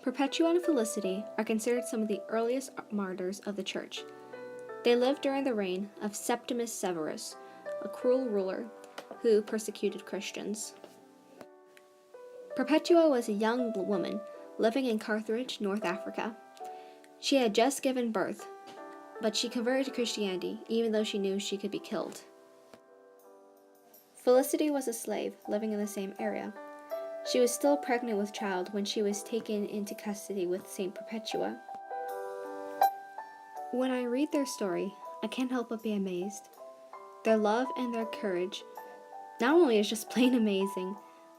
Perpetua and Felicity are considered some of the earliest martyrs of the Church. They lived during the reign of Septimus Severus, a cruel ruler who persecuted Christians. Perpetua was a young woman living in Carthage, North Africa. She had just given birth, but she converted to Christianity even though she knew she could be killed. Felicity was a slave living in the same area. She was still pregnant with child when she was taken into custody with Saint Perpetua. When I read their story, I can't help but be amazed. Their love and their courage not only is just plain amazing,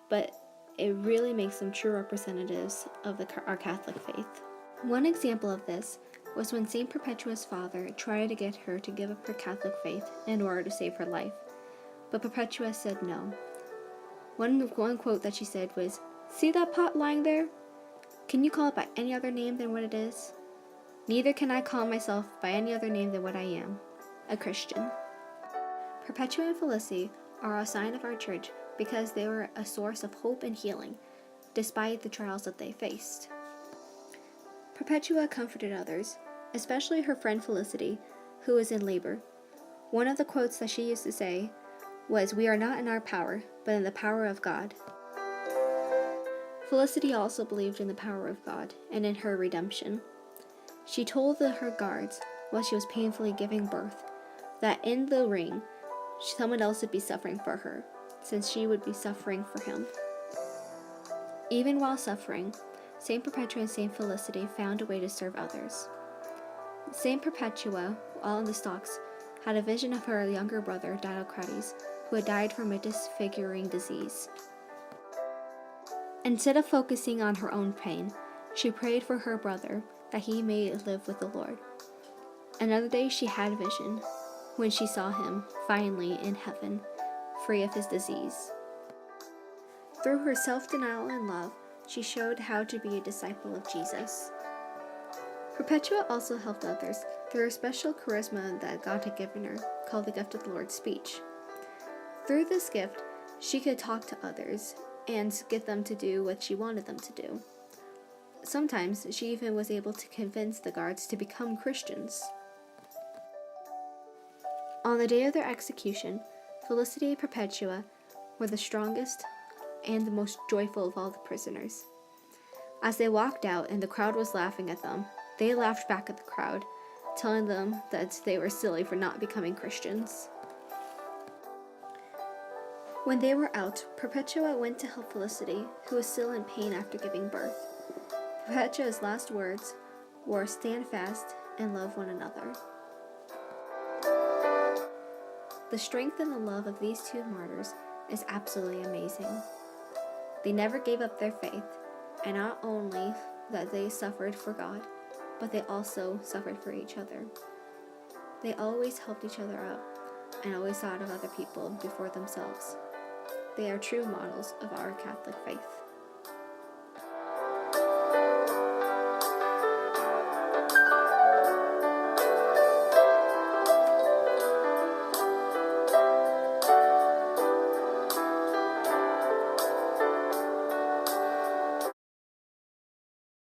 but it really makes them true representatives of our Catholic faith. One example of this was when Saint Perpetua's father tried to get her to give up her Catholic faith in order to save her life, but Perpetua said no. One quote that she said was, "See that pot lying there? Can you call it by any other name than what it is? Neither can I call myself by any other name than what I am, a Christian." Perpetua and Felicity are a sign of our church because they were a source of hope and healing, despite the trials that they faced. Perpetua comforted others, especially her friend Felicity, who was in labor. One of the quotes that she used to say was, "We are not in our power, but in the power of God." Felicity also believed in the power of God and in her redemption. She told her guards, while she was painfully giving birth, that in the ring, someone else would be suffering for her, since she would be suffering for him. Even while suffering, Saint Perpetua and Saint Felicity found a way to serve others. Saint Perpetua, while in the stocks, had a vision of her younger brother, Diocrates, who had died from a disfiguring disease. Instead of focusing on her own pain, she prayed for her brother that he may live with the Lord. Another day she had a vision when she saw him finally in heaven, free of his disease. Through her self-denial and love, she showed how to be a disciple of Jesus. Perpetua also helped others through a special charisma that God had given her, called the gift of the Lord's speech. Through this gift, she could talk to others and get them to do what she wanted them to do. Sometimes she even was able to convince the guards to become Christians. On the day of their execution, Felicity and Perpetua were the strongest and the most joyful of all the prisoners. As they walked out and the crowd was laughing at them, they laughed back at the crowd, telling them that they were silly for not becoming Christians. When they were out, Perpetua went to help Felicity, who was still in pain after giving birth. Perpetua's last words were, "Stand fast and love one another." The strength and the love of these two martyrs is absolutely amazing. They never gave up their faith, and not only that they suffered for God, but they also suffered for each other. They always helped each other out and always thought of other people before themselves. They are true models of our Catholic faith.